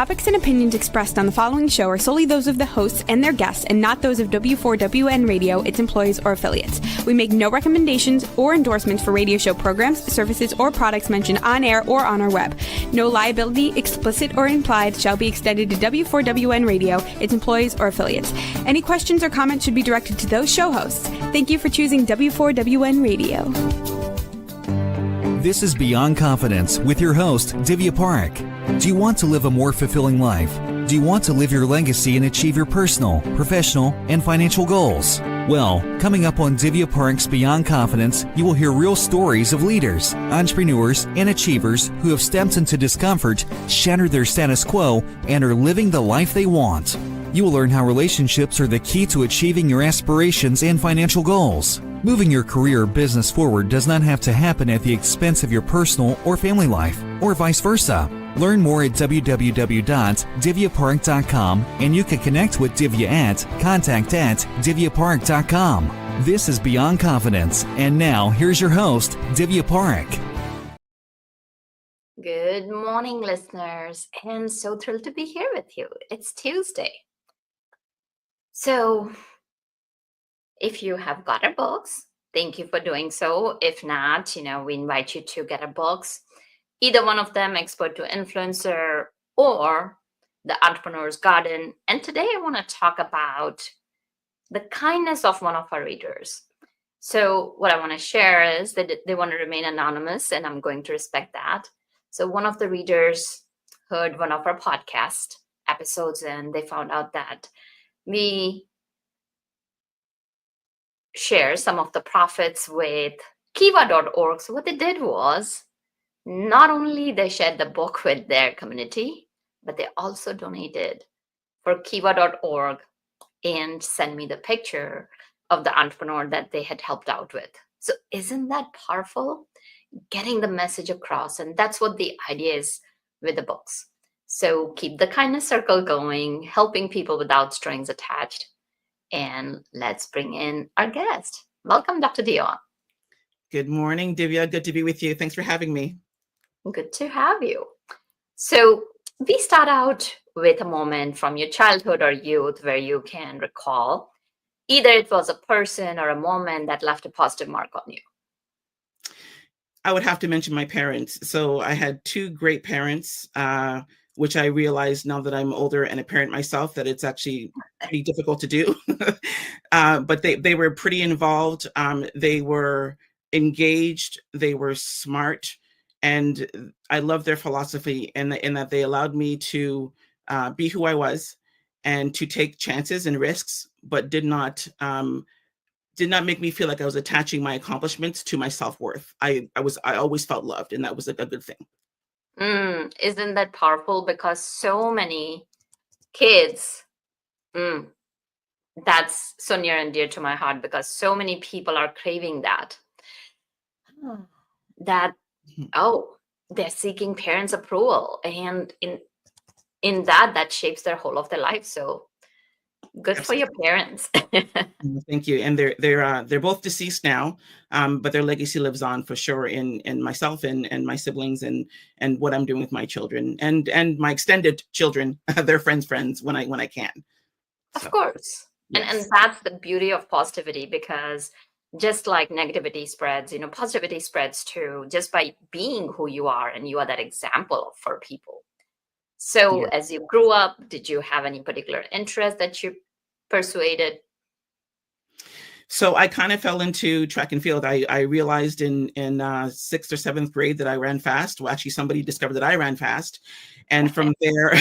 topics and opinions expressed on the following show are solely those of the hosts and their guests and not those of W4WN Radio, its employees, or affiliates. We make no recommendations or endorsements for radio show programs, services, or products mentioned on air or on our web. No liability, explicit or implied, shall be extended to W4WN Radio, its employees, or affiliates. Any questions or comments should be directed to those show hosts. Thank you for choosing W4WN Radio. This is Beyond Confidence with your host, Divya Parekh. Do you want to live a more fulfilling life? Do you want to live your legacy and achieve your personal, professional, and financial goals? Well, coming up on Divya Parekh's Beyond Confidence, you will hear real stories of leaders, entrepreneurs, and achievers who have stepped into discomfort, shattered their status quo, and are living the life they want. You will learn how relationships are the key to achieving your aspirations and financial goals. Moving your career or business forward does not have to happen at the expense of your personal or family life, or vice versa. Learn more at www.divyaparekh.com, and you can connect with Divya at contact@divyaparekh.com. This is Beyond Confidence, and now here's your host, Divya Parekh. Good morning, listeners, and so thrilled to be here with you. It's Tuesday. So, if you have got our books, thank you for doing so. If not, we invite you to get our books. Either one of them, Expert to Influencer or The Entrepreneur's Garden. And today I want to talk about the kindness of one of our readers. So what I want to share is that they want to remain anonymous, and I'm going to respect that. So one of the readers heard one of our podcast episodes, and they found out that we share some of the profits with Kiva.org. So what they did was, not only they shared the book with their community, but they also donated for Kiva.org and sent me the picture of the entrepreneur that they had helped out with. So isn't that powerful? Getting the message across. And that's what the idea is with the books. So keep the kindness circle going, helping people without strings attached. And let's bring in our guest. Welcome, Dr. Dionne. Good morning, Divya. Good to be with you. Thanks for having me. Good to have you. So we start out with a moment from your childhood or youth where you can recall either it was a person or a moment that left a positive mark on you. I would have to mention my parents. So I had two great parents, which I realize now that I'm older and a parent myself, that it's actually pretty difficult to do. But they were pretty involved. They were engaged. They were smart. And I love their philosophy in that they allowed me to be who I was and to take chances and risks, but did not make me feel like I was attaching my accomplishments to my self-worth. I always felt loved, and that was a good thing. Isn't that powerful? Because so many kids, that's so near and dear to my heart, because so many people are craving that. They're seeking parents' approval, and in that shapes their whole of their life. So good for your parents. Thank you. And they're both deceased now, but their legacy lives on for sure in myself and my siblings and what I'm doing with my children and my extended children, their friends when I can. Of course. Yes. And that's the beauty of positivity, because just like negativity spreads, positivity spreads too, just by being who you are, and you are that example for people. So As you grew up, did you have any particular interest that you pursued? So I kind of fell into track and field. I realized in 6th or 7th grade that I ran fast. Well, actually, somebody discovered that I ran fast. And from there,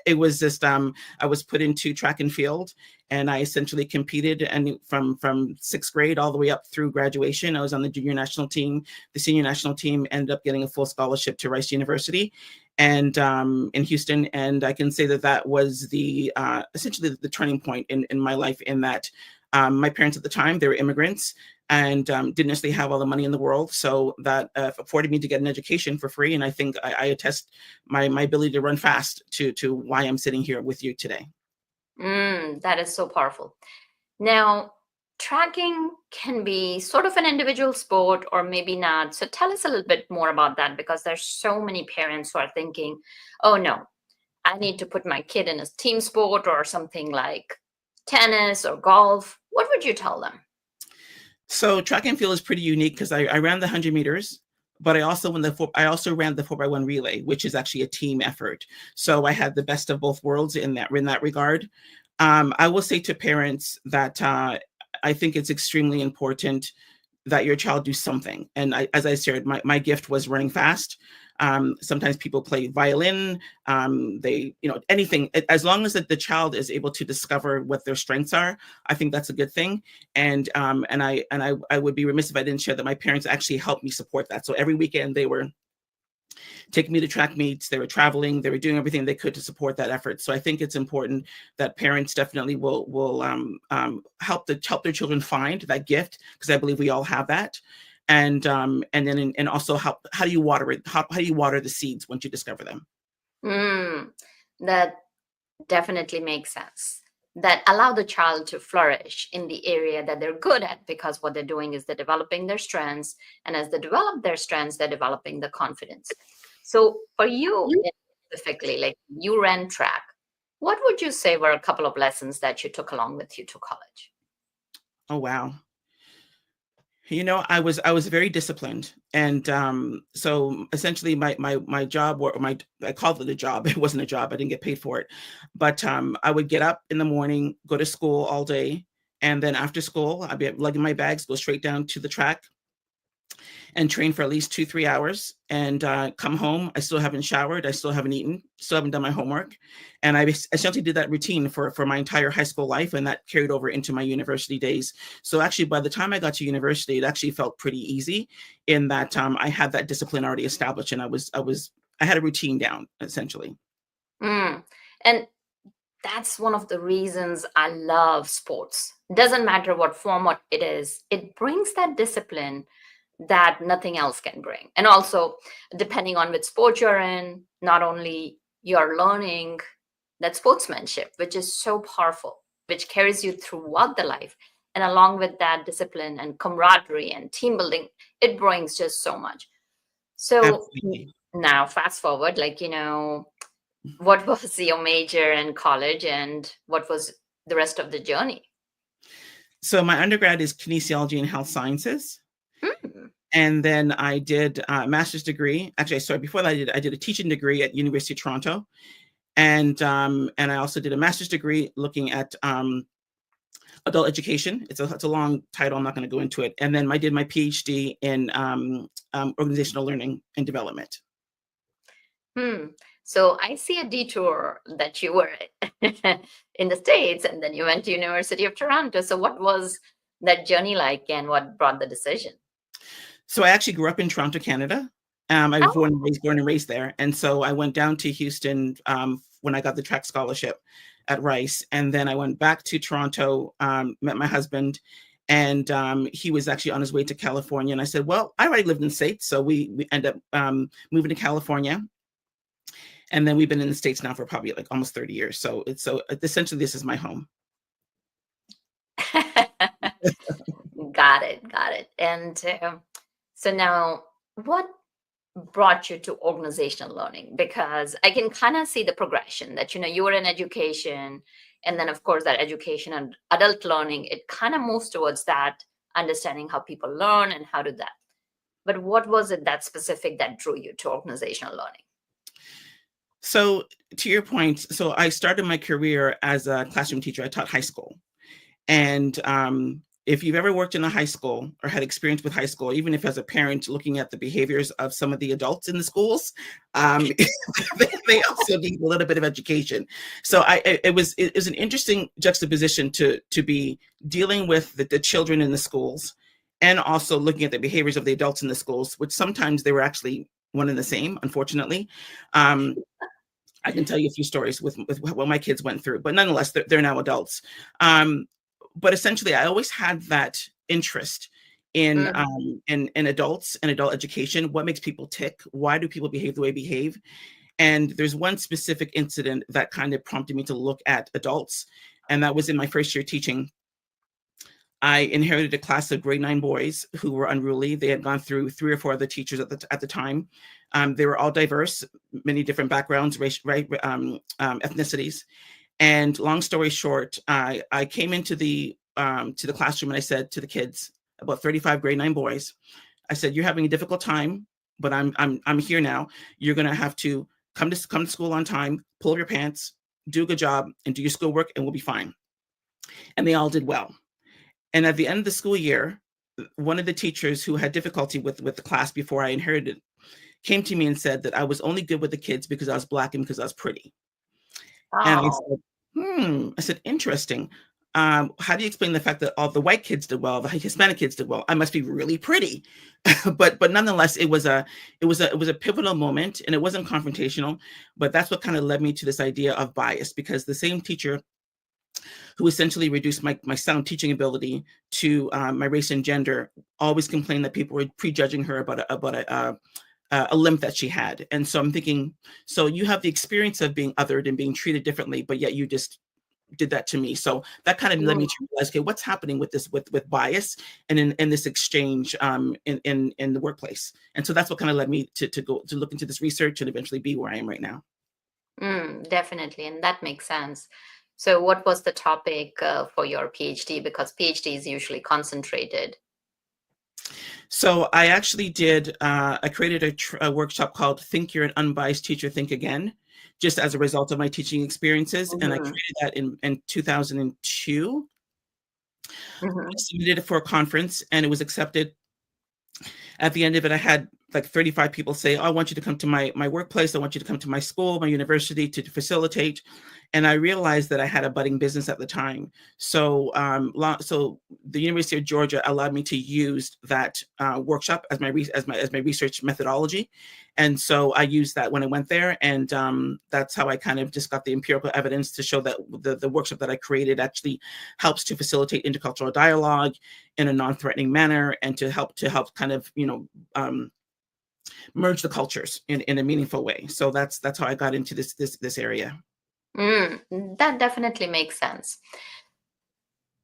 it was just, I was put into track and field, and I essentially competed. And from 6th grade all the way up through graduation, I was on the junior national team. The senior national team ended up getting a full scholarship to Rice University and in Houston. And I can say that was the essentially the turning point in my life, in that my parents at the time, they were immigrants and didn't necessarily have all the money in the world. So that afforded me to get an education for free. And I think I attest my ability to run fast to why I'm sitting here with you today. That is so powerful. Now, tracking can be sort of an individual sport or maybe not. So tell us a little bit more about that, because there's so many parents who are thinking, oh no, I need to put my kid in a team sport or something like tennis or golf, what would you tell them? So track and field is pretty unique because I ran the 100 meters, but I also ran the 4x1 relay, which is actually a team effort. So I had the best of both worlds in that regard. I will say to parents that I think it's extremely important that your child do something. And as I shared, my gift was running fast. Sometimes people play violin, anything, as long as the child is able to discover what their strengths are, I think that's a good thing. And I would be remiss if I didn't share that my parents actually helped me support that. So every weekend they were taking me to track meets, they were traveling, they were doing everything they could to support that effort. So I think it's important that parents definitely will help their children find that gift, because I believe we all have that. And also how do you water it? How do you water the seeds once you discover them? That definitely makes sense. That allow the child to flourish in the area that they're good at, because what they're doing is they're developing their strengths, and as they develop their strengths, they're developing the confidence. So for you specifically, like you ran track, what would you say were a couple of lessons that you took along with you to college? Oh, wow. I was very disciplined. And so essentially my job, I called it a job. It wasn't a job. I didn't get paid for it. But I would get up in the morning, go to school all day. And then after school, I'd be lugging my bags, go straight down to the track and train for at least 2-3 hours, and come home. I still haven't showered. I still haven't eaten, still haven't done my homework. And I essentially did that routine for my entire high school life. And that carried over into my university days. So actually, by the time I got to university, it actually felt pretty easy in that I had that discipline already established, and I had a routine down, essentially. And that's one of the reasons I love sports. Doesn't matter what format it is, it brings that discipline that nothing else can bring. And also, depending on which sport you're in, not only you're learning that sportsmanship, which is so powerful, which carries you throughout the life, and along with that discipline and camaraderie and team building, it brings just so much. So Absolutely. Now fast forward, what was your major in college, and what was the rest of the journey? So my undergrad is kinesiology and health sciences. And then I did a master's degree. Actually, sorry, before that, I did a teaching degree at University of Toronto. And I also did a master's degree looking at adult education. It's a long title. I'm not going to go into it. And then I did my PhD in organizational learning and development. So I see a detour that you were in the States, and then you went to University of Toronto. So what was that journey like, and what brought the decision? So I actually grew up in Toronto, Canada. I was born and raised there. And so I went down to Houston when I got the track scholarship at Rice. And then I went back to Toronto, met my husband, and he was actually on his way to California. And I said, well, I already lived in the States. So we ended up moving to California. And then we've been in the States now for probably almost 30 years. So essentially this is my home. Got it. And so now, what brought you to organizational learning? Because I can kind of see the progression that, you were in education, and then of course that education and adult learning, it kind of moves towards that understanding how people learn and how to that. But what was it that specific that drew you to organizational learning? So to your point, so I started my career as a classroom teacher. I taught high school. And if you've ever worked in a high school or had experience with high school, even if as a parent looking at the behaviors of some of the adults in the schools, they also need a little bit of education. So it was an interesting juxtaposition to be dealing with the children in the schools, and also looking at the behaviors of the adults in the schools, which sometimes they were actually one and the same, unfortunately. I can tell you a few stories with what my kids went through, but nonetheless, they're now adults. But essentially, I always had that interest in adults and adult education. What makes people tick? Why do people behave the way they behave? And there's one specific incident that kind of prompted me to look at adults. And that was in my first year teaching. I inherited a class of grade 9 boys who were unruly. They had gone through 3 or 4 other teachers at the time. They were all diverse, many different backgrounds, race, right, ethnicities. And long story short, I came into the classroom and I said to the kids, about 35 grade 9 boys, I said, "You're having a difficult time, but I'm here now. You're gonna have to come to school on time, pull up your pants, do a good job, and do your schoolwork, and we'll be fine." And they all did well. And at the end of the school year, one of the teachers who had difficulty with the class before I inherited came to me and said that I was only good with the kids because I was Black and because I was pretty. And I Oh, said, I said, interesting. How do you explain the fact that all the white kids did well, the Hispanic kids did well? I must be really pretty. but nonetheless, it was a pivotal moment, and it wasn't confrontational. But that's what kind of led me to this idea of bias, because the same teacher who essentially reduced my sound teaching ability to my race and gender always complained that people were prejudging her about a limp that she had. And so I'm thinking, so you have the experience of being othered and being treated differently, but yet you just did that to me. So that kind of led me to realize, okay, what's happening with this, with bias and in this exchange in the workplace. And so that's what kind of led me to go to look into this research and eventually be where I am right now. definitely. And that makes sense. So what was the topic for your PhD? Because PhD is usually concentrated. So I actually did, I created a workshop called Think You're an Unbiased Teacher, Think Again, just as a result of my teaching experiences. And I created that in 2002. I submitted it for a conference and it was accepted. At the end of it, I had like 35 people say, "Oh, I want you to come to my workplace. I want you to come to my school, my university to facilitate." And I realized that I had a budding business at the time. So, so the University of Georgia allowed me to use that workshop as my research methodology. And so I used that when I went there, and that's how I kind of just got the empirical evidence to show that the workshop that I created actually helps to facilitate intercultural dialogue in a non-threatening manner, and to help kind of merge the cultures in a meaningful way. So that's how I got into this area. That definitely makes sense.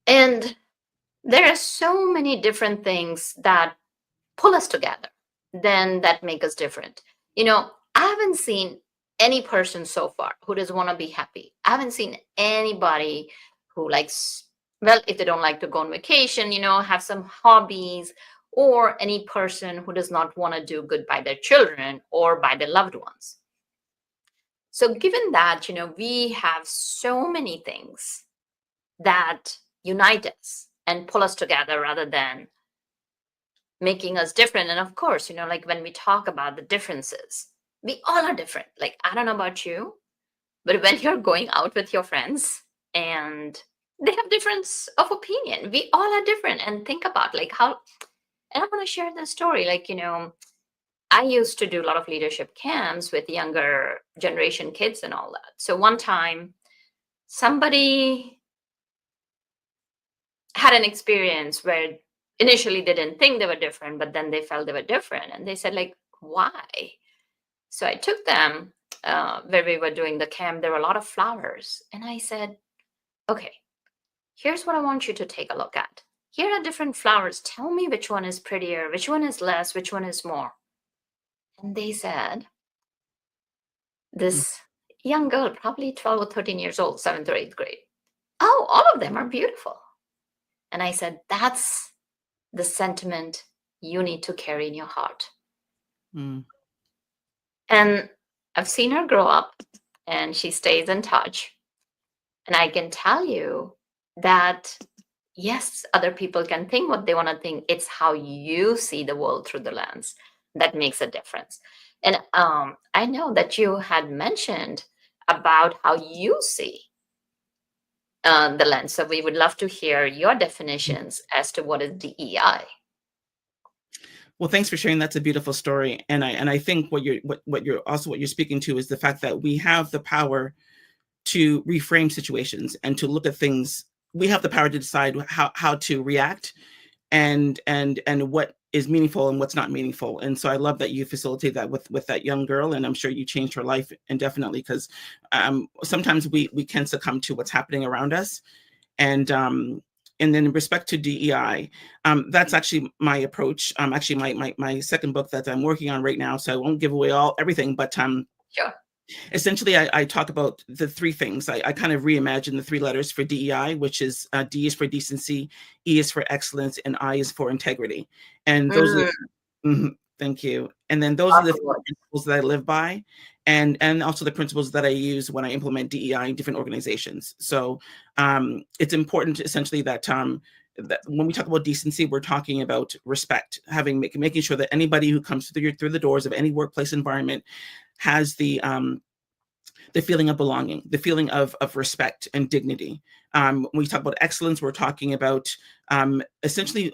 And there are so many different things that pull us together, then that make us different. I haven't seen any person so far who doesn't want to be happy. I haven't seen anybody who likes, well, if they don't like to go on vacation, have some hobbies, or any person who does not want to do good by their children or by their loved ones. So given that, we have so many things that unite us and pull us together rather than making us different. And of course, like when we talk about the differences, we all are different. Like, I don't know about you, but when you're going out with your friends and they have difference of opinion, we all are different. And think about like how, and I want to share this story. Like, I used to do a lot of leadership camps with younger generation kids and all that. So one time, somebody had an experience where initially they didn't think they were different, but then they felt they were different. And they said, like, why? So I took them where we were doing the camp. There were a lot of flowers. And I said, okay, here's what I want you to take a look at. Here are different flowers. Tell me which one is prettier, which one is less, which one is more. And they said, this young girl, probably 12 or 13 years old, 7th or 8th grade. Oh, all of them are beautiful. And I said, that's the sentiment you need to carry in your heart. And I've seen her grow up and she stays in touch. And I can tell you that, yes, other people can think what they want to think. It's how you see the world through the lens that makes a difference. And I know that you had mentioned about how you see the lens. So we would love to hear your definitions as to what is DEI. Well, thanks for sharing. That's a beautiful story. And I think what you're speaking to is the fact that we have the power to reframe situations and to look at things. We have the power to decide how to react and what is meaningful and what's not meaningful. And so I love that you facilitate that with that young girl, and I'm sure you changed her life indefinitely, because sometimes we can succumb to what's happening around us. And And then in respect to DEI, that's actually my approach. Actually, my second book that I'm working on right now, so I won't give away everything, but Sure. essentially, I talk about the three things. I kind of reimagine the three letters for DEI, which is D is for decency, E is for excellence, and I is for integrity. And those are the thank you. And then those are the Powerful. principles that I live by, and also the principles that I use when I implement DEI in different organizations. So it's important, essentially, that that when we talk about decency, we're talking about respect, making sure that anybody who comes through the doors of any workplace environment has the feeling of belonging, the feeling of respect and dignity. When we talk about excellence, we're talking about essentially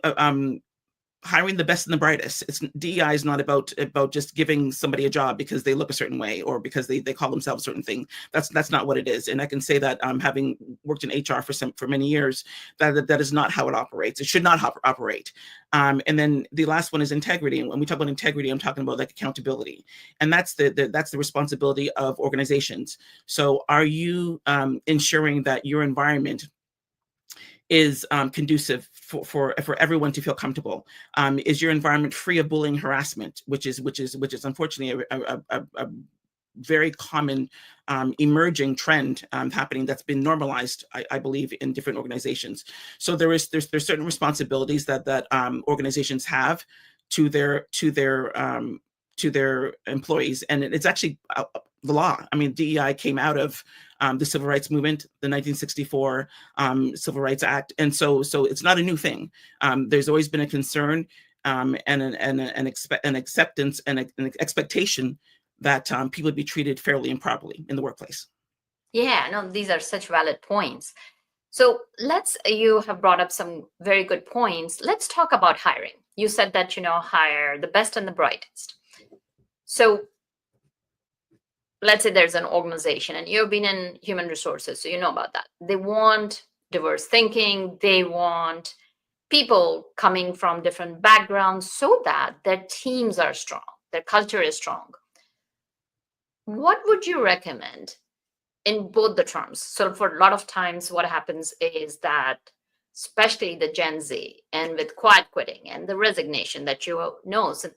hiring the best and the brightest. DEI is not about just giving somebody a job because they look a certain way or because they call themselves a certain thing. That's not what it is. And I can say that having worked in HR for many years, that is not how it operates. It should not operate. And then the last one is integrity. And when we talk about integrity, I'm talking about like accountability, and that's the responsibility of organizations. So are you ensuring that your environment is conducive for everyone to feel comfortable? Is your environment free of bullying, harassment, which is unfortunately a very common emerging trend happening that's been normalized, I believe, in different organizations. So there's certain responsibilities that organizations have to their employees, and it's actually the law. I mean, DEI came out of the Civil Rights Movement, the 1964 Civil Rights Act, and so it's not a new thing. There's always been a concern and an acceptance and an expectation that people be treated fairly and properly in the workplace. Yeah, no, these are such valid points. So you have brought up some very good points. Let's talk about hiring. You said that, hire the best and the brightest. So let's say there's an organization and you've been in human resources, so you know about that. They want diverse thinking. They want people coming from different backgrounds so that their teams are strong, their culture is strong. What would you recommend in both the terms? So for a lot of times what happens is that, especially the Gen Z and with quiet quitting and the resignation that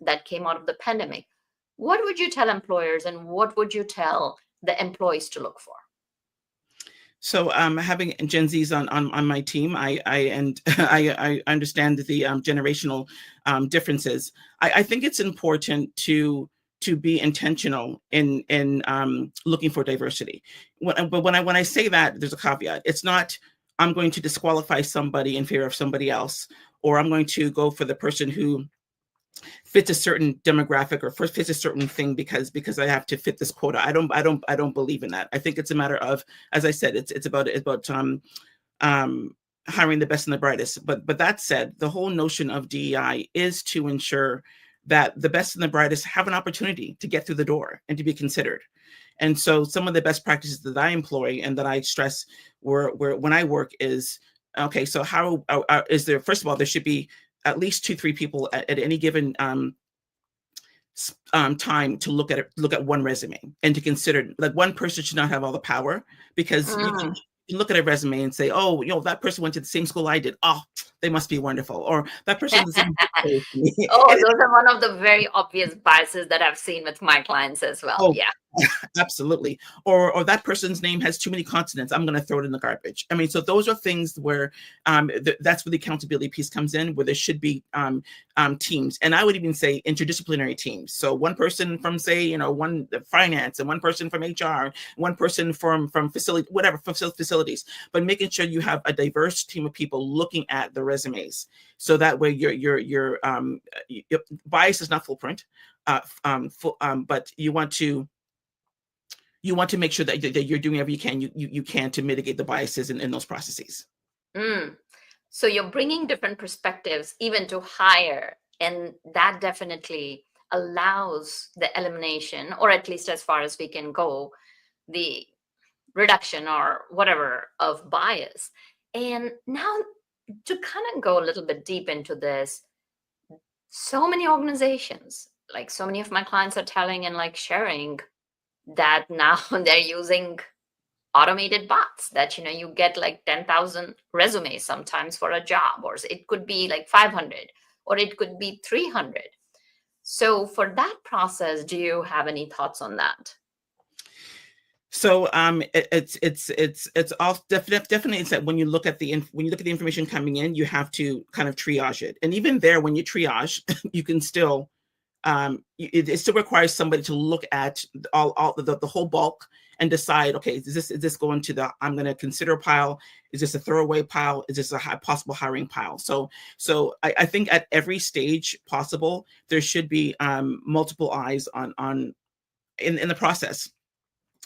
that came out of the pandemic, what would you tell employers and what would you tell the employees to look for? So having Gen Zs on my team, I understand the generational differences. I think it's important to be intentional in looking for diversity. But when I say that, there's a caveat. It's not I'm going to disqualify somebody in favor of somebody else, or I'm going to go for the person who fits a certain demographic or fits a certain thing because I have to fit this quota. I don't believe in that. I think it's a matter of, as I said, it's about hiring the best and the brightest. But that said, the whole notion of DEI is to ensure that the best and the brightest have an opportunity to get through the door and to be considered. And so some of the best practices that I employ and that I stress where when I work is, okay, so how is there, first of all, there should be at least 2-3 people at any given time to look at one resume and to consider, like, one person should not have all the power, because you can look at a resume and say, oh, that person went to the same school I did. Oh, they must be wonderful. Or that person is Oh, those are one of the very obvious biases that I've seen with my clients as well. Oh, yeah. Absolutely. Or that person's name has too many consonants. I'm going to throw it in the garbage. I mean, so those are things where that's where the accountability piece comes in, where there should be teams. And I would even say interdisciplinary teams. So one person from, say, one finance, and one person from HR, one person from facility, whatever, facilities, but making sure you have a diverse team of people looking at the resumes. So that way your bias is not full print, but you want to make sure that you're doing everything you can to mitigate the biases in those processes. So you're bringing different perspectives even to hire, and that definitely allows the elimination, or at least as far as we can go, the reduction or whatever of bias. And now to kind of go a little bit deep into this, so many organizations, like so many of my clients are telling and like sharing that now they're using automated bots that, you get like 10,000 resumes sometimes for a job, or it could be like 500, or it could be 300. So for that process, do you have any thoughts on that? So it's all definitely it's that when you look at the information coming in, you have to kind of triage it. And even there, when you triage, you can still it still requires somebody to look at all the whole bulk and decide, okay, is this going to the I'm going to consider pile? Is this a throwaway pile? Is this a possible hiring pile? So I think at every stage possible, there should be multiple eyes on in the process.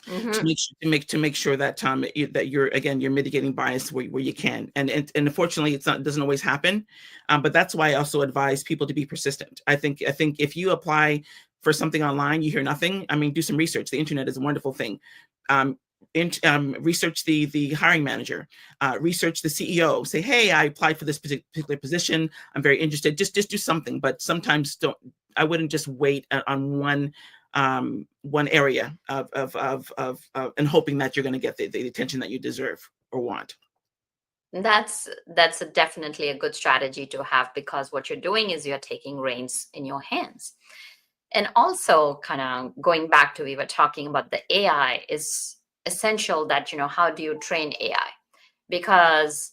To make sure that that you're mitigating bias where you can, and unfortunately it doesn't always happen, but that's why I also advise people to be persistent. I think if you apply for something online, you hear nothing. I mean, do some research. The internet is a wonderful thing. Research the hiring manager, research the CEO. Say, hey, I applied for this particular position. I'm very interested. Just do something. But sometimes I wouldn't just wait on one area of and hoping that you're going to get the attention that you deserve or want. That's definitely a good strategy to have, because what you're doing is you're taking reins in your hands. And also, kind of going back to, we were talking about the AI is essential, that how do you train AI? Because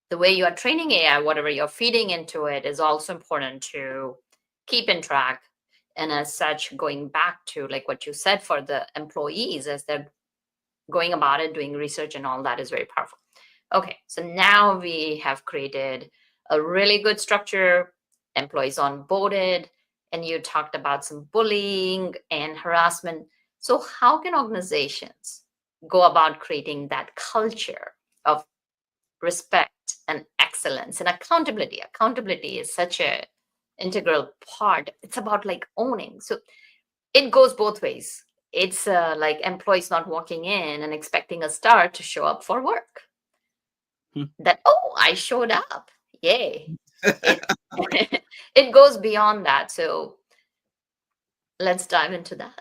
the way you are training AI, whatever you're feeding into it, is also important to keep in track. And as such, going back to like what you said for the employees, as they're going about it, doing research and all that, is very powerful. Okay, so now we have created a really good structure, employees onboarded, and you talked about some bullying and harassment. So how can organizations go about creating that culture of respect and excellence and accountability? Accountability is such a integral part. It's about like owning. So it goes both ways. It's like employees not walking in and expecting a star to show up for work. That, oh, I showed up. Yay. It goes beyond that. So let's dive into that.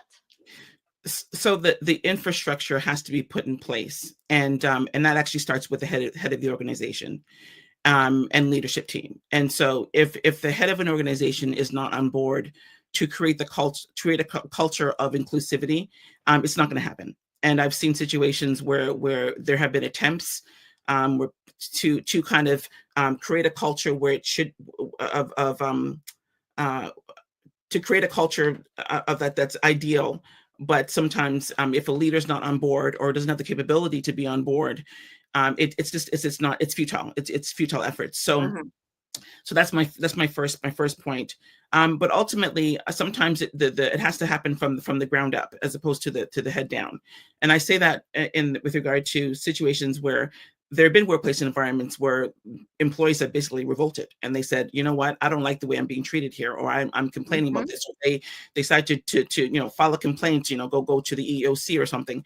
So the infrastructure has to be put in place, and that actually starts with the head of the organization. And leadership team. And so if the head of an organization is not on board to create a culture of inclusivity, it's not going to happen. And I've seen situations where there have been attempts to kind of create a culture where it should to create a culture of that's ideal. But sometimes if a leader's not on board or doesn't have the capability to be on board, it's futile. It's futile efforts. So so that's my first point. But ultimately, sometimes it has to happen from the ground up as opposed to the head down. And I say that with regard to situations where there have been workplace environments where employees have basically revolted and they said, you know what, I don't like the way I'm being treated here, or I'm complaining about this. Or they decide to file a complaint, go to the EEOC or something.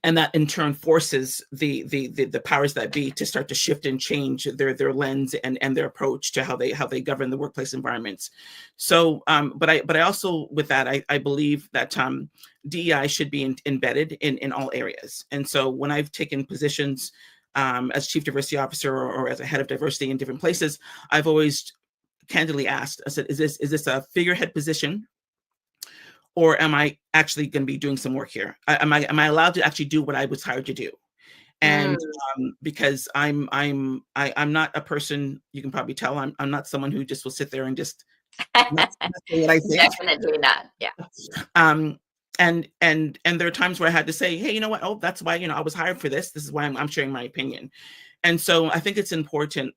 And that in turn forces the powers that be to start to shift and change their lens and their approach to how they govern the workplace environments. So, but I also, with that, I believe that DEI should be embedded in all areas. And so when I've taken positions as chief diversity officer or as a head of diversity in different places, I've always candidly asked, I said, is this a figurehead position? Or am I actually going to be doing some work here? Am I allowed to actually do what I was hired to do? And because I'm not a person, you can probably tell I'm not someone who just will sit there and just not say what I think. Definitely not. Yeah. And there are times where I had to say, hey, you know what? Oh, that's why I was hired for this. This is why I'm sharing my opinion. And so I think it's important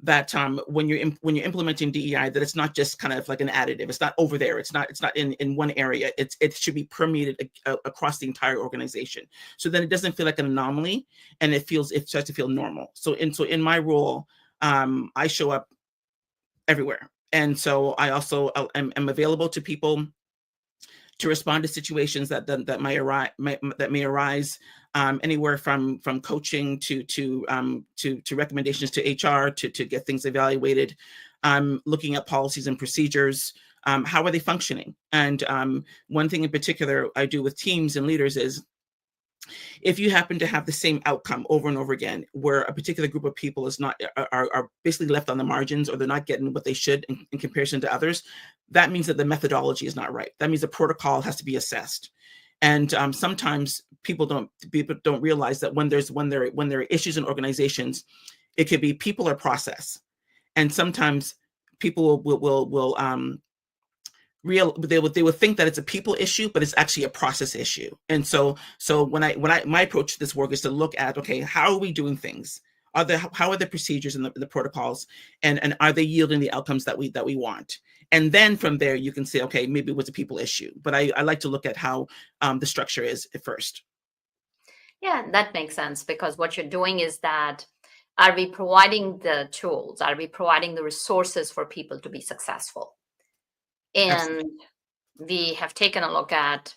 that when you're implementing DEI, that it's not just kind of like an additive. It's not over there. It's not in one area. It should be permeated across the entire organization. So then it doesn't feel like an anomaly, and it starts to feel normal. So in my role, I show up everywhere, and so I also am available to people to respond to situations that may arise. Anywhere from coaching to recommendations to HR to get things evaluated, looking at policies and procedures. How are they functioning? And one thing in particular I do with teams and leaders is if you happen to have the same outcome over and over again, where a particular group of people is not are basically left on the margins, or they're not getting what they should in comparison to others, that means that the methodology is not right. That means the protocol has to be assessed. And sometimes people don't realize that when there are issues in organizations, it could be people or process. And sometimes people will they would think that it's a people issue, but it's actually a process issue. And so when my approach to this work is to look at, okay, how are we doing things? How are the procedures and the protocols, and are they yielding the outcomes that we want? And then from there you can say, okay, maybe it was a people issue. But I like to look at how the structure is at first. Yeah, that makes sense, because what you're doing is that, are we providing the tools? Are we providing the resources for people to be successful? And Absolutely. we have taken a look at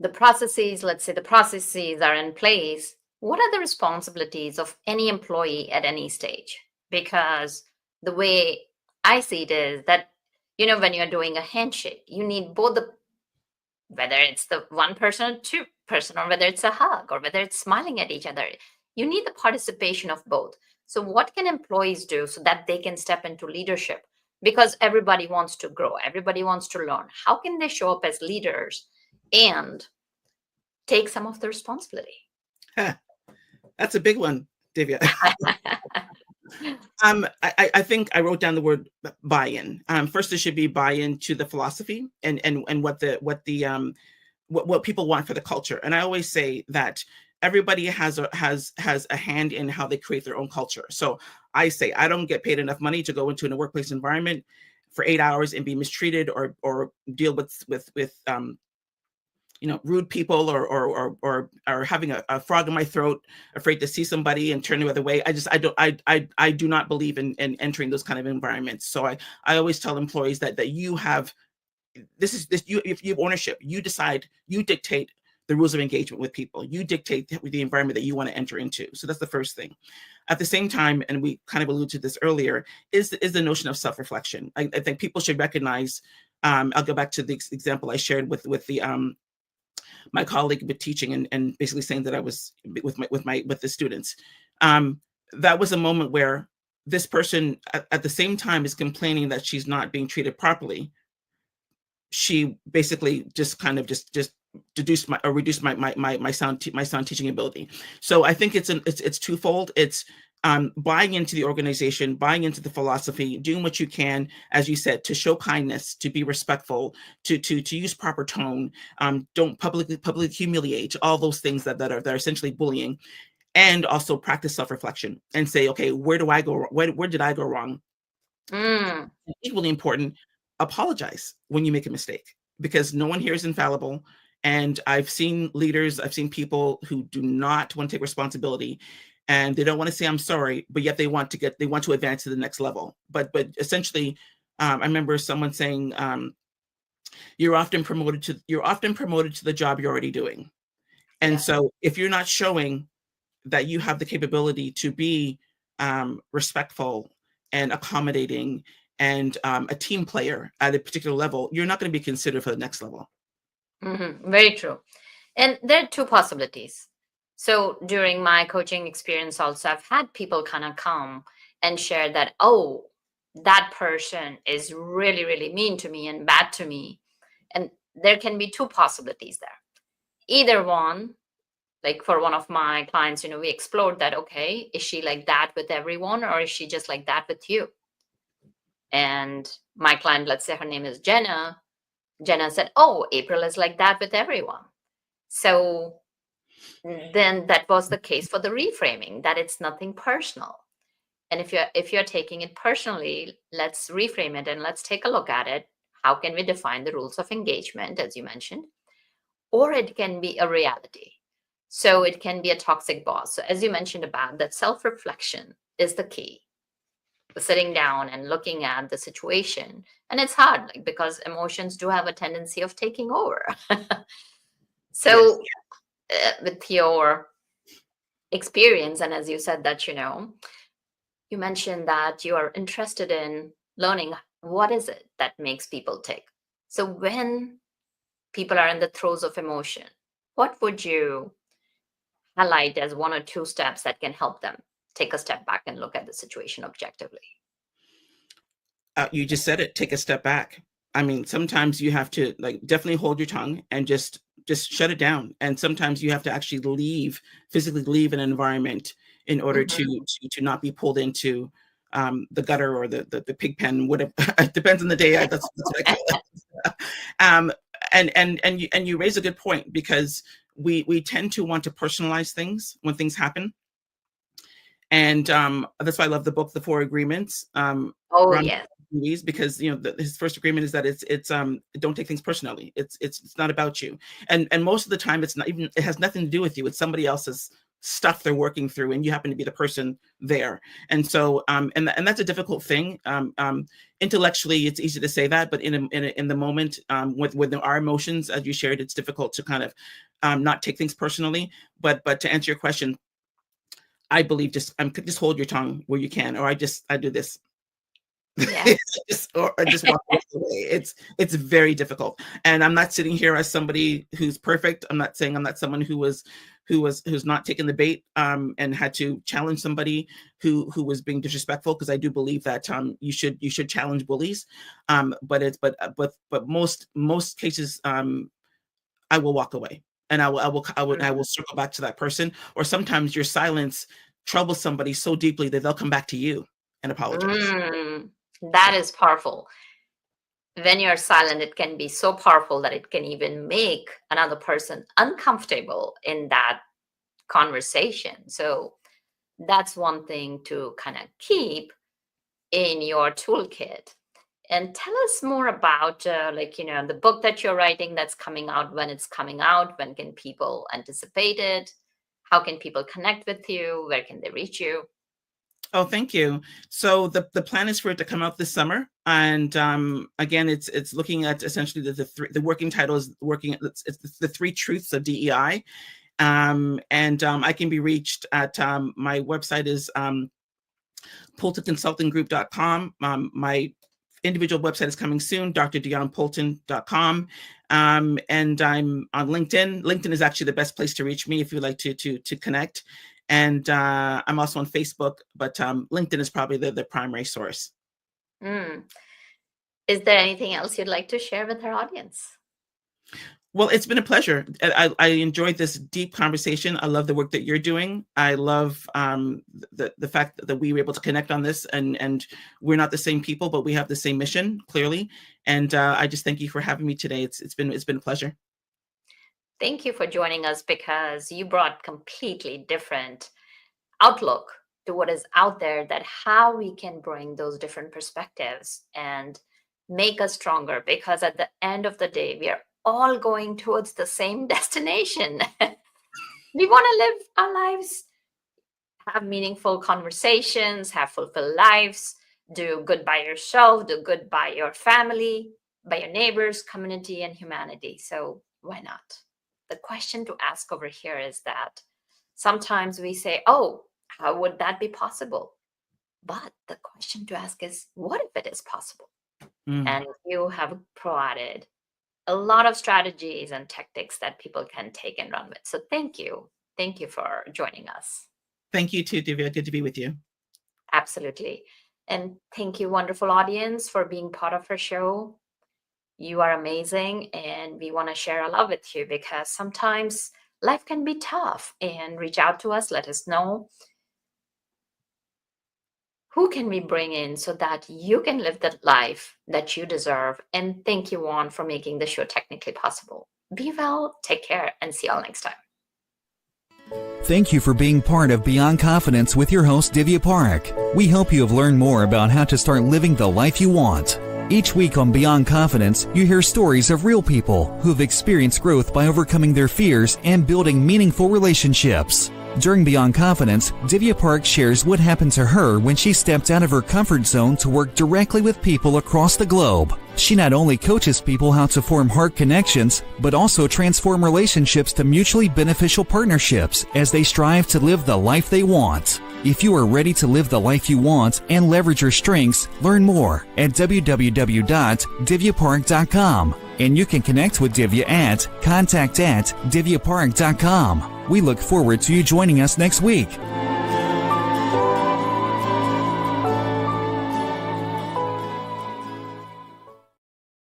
the processes. Let's say the processes are in place. What are the responsibilities of any employee at any stage? Because the way I see it is that, when you're doing a handshake, you need both whether it's the one person or two person, or whether it's a hug, or whether it's smiling at each other, you need the participation of both. So what can employees do so that they can step into leadership? Because everybody wants to grow, everybody wants to learn. How can they show up as leaders and take some of the responsibility? That's a big one, Divya. I think I wrote down the word buy-in. First, there should be buy-in to the philosophy and what people want for the culture. And I always say that everybody has a hand in how they create their own culture. So I say I don't get paid enough money to go into a workplace environment for 8 hours and be mistreated or deal with rude people, or having a frog in my throat, afraid to see somebody and turn the other way. I do not believe in entering those kind of environments. So I always tell employees that you have if you have ownership, you decide, you dictate the rules of engagement with people, you dictate the environment that you want to enter into. So that's the first thing. At the same time, and we kind of alluded to this earlier, is the notion of self-reflection. I think people should recognize. I'll go back to the example I shared with the my colleague with teaching and basically saying that I was with the students. That was a moment where this person at the same time is complaining that she's not being treated properly. She basically just kind of just reduced my sound teaching ability. So I think it's twofold. It's buying into the organization, buying into the philosophy, doing what you can, as you said, to show kindness, to be respectful, to use proper tone, don't publicly humiliate, all those things that are essentially bullying, and also practice self-reflection and say, okay, where did I go wrong? Mm. Equally important, apologize when you make a mistake, because no one here is infallible. And I've seen leaders, I've seen people who do not want to take responsibility, and they don't want to say I'm sorry, but yet they want to advance to the next level. But essentially, I remember someone saying, you're often promoted to the job you're already doing. And Yeah. so if you're not showing that you have the capability to be respectful and accommodating and a team player at a particular level, you're not going to be considered for the next level. Mm-hmm. Very true. And there are two possibilities. So during my coaching experience also, I've had people kind of come and share that, oh, that person is really, really mean to me and bad to me. And there can be two possibilities there. Either one, like for one of my clients, we explored that, okay, is she like that with everyone, or is she just like that with you? And my client, let's say her name is Jenna said, oh, April is like that with everyone. So then that was the case for the reframing, that it's nothing personal. And if you're taking it personally, let's reframe it and let's take a look at it. How can we define the rules of engagement, as you mentioned? Or it can be a reality. So it can be a toxic boss. So as you mentioned about that, self-reflection is the key. Sitting down and looking at the situation. And it's hard, because emotions do have a tendency of taking over. So yes. With your experience, and as you said that, you mentioned that you are interested in learning what is it that makes people tick. So when people are in the throes of emotion, what would you highlight as 1 or 2 steps that can help them take a step back and look at the situation objectively? You just said it, take a step back. I mean, sometimes you have to definitely hold your tongue and just shut it down. And sometimes you have to actually physically leave an environment in order to not be pulled into the gutter or the pig pen, whatever. It depends on the day. That's what I call it. And you raise a good point, because we tend to want to personalize things when things happen. And that's why I love the book, The 4 Agreements. Yes. Because his first agreement is that it's don't take things personally. It's not about you, and most of the time it has nothing to do with you. It's somebody else's stuff they're working through, and you happen to be the person there. And so and that's a difficult thing. Intellectually, it's easy to say that, but in the moment, with our emotions, as you shared, it's difficult to kind of not take things personally. But to answer your question, I believe just hold your tongue where you can, or I do this. Yeah. just walk away. It's very difficult, and I'm not sitting here as somebody who's perfect. I'm not saying I'm not someone who's not taking the bait and had to challenge somebody who was being disrespectful, because I do believe that you should challenge bullies, but most cases I will walk away, and I will circle back to that person. Or sometimes your silence troubles somebody so deeply that they'll come back to you and apologize. That is powerful. When you're silent, it can be so powerful that it can even make another person uncomfortable in that conversation. So that's one thing to kind of keep in your toolkit. And tell us more about the book that you're writing that's coming out, when it's coming out, when can people anticipate it? How can people connect with you? Where can they reach you? Oh, thank you. So the plan is for it to come out this summer, and again, it's looking at essentially the working title is it's the 3 truths of DEI, and I can be reached at my website is PoultonConsultingGroup.com. My individual website is coming soon, drdionnepoulton.com, and I'm on LinkedIn. LinkedIn is actually the best place to reach me if you'd like to connect. And I'm also on Facebook, but LinkedIn is probably the primary source. Is there anything else you'd like to share with our audience? Well, it's been a pleasure. I enjoyed this deep conversation. I love the work that you're doing. I love the fact that we were able to connect on this, and we're not the same people, but we have the same mission, clearly. And I just thank you for having me today. It's been a pleasure. Thank you for joining us, because you brought completely different outlook to what is out there, that how we can bring those different perspectives and make us stronger, because at the end of the day, we are all going towards the same destination. We want to live our lives, have meaningful conversations, have fulfilled lives, do good by yourself, do good by your family, by your neighbors, community, and humanity. So why not? The question to ask over here is that sometimes we say, oh, how would that be possible? But the question to ask is, what if it is possible? And you have provided a lot of strategies and tactics that people can take and run with. So thank you. Thank you for joining us. Thank you too, Divya. Good to be with you. Absolutely. And thank you, wonderful audience, for being part of our show. You are amazing, and we want to share our love with you, because sometimes life can be tough. And reach out to us, let us know who can we bring in so that you can live the life that you deserve. And thank you, Juan, for making the show technically possible. Be well, take care, and see you all next time. Thank you for being part of Beyond Confidence with your host, Divya Parekh. We hope you have learned more about how to start living the life you want. Each week on Beyond Confidence, you hear stories of real people who've experienced growth by overcoming their fears and building meaningful relationships. During Beyond Confidence, Divya Parekh shares what happened to her when she stepped out of her comfort zone to work directly with people across the globe. She not only coaches people how to form heart connections, but also transform relationships to mutually beneficial partnerships as they strive to live the life they want. If you are ready to live the life you want and leverage your strengths, learn more at www.divyaparekh.com. And you can connect with Divya at contact@divyaparekh.com. We look forward to you joining us next week.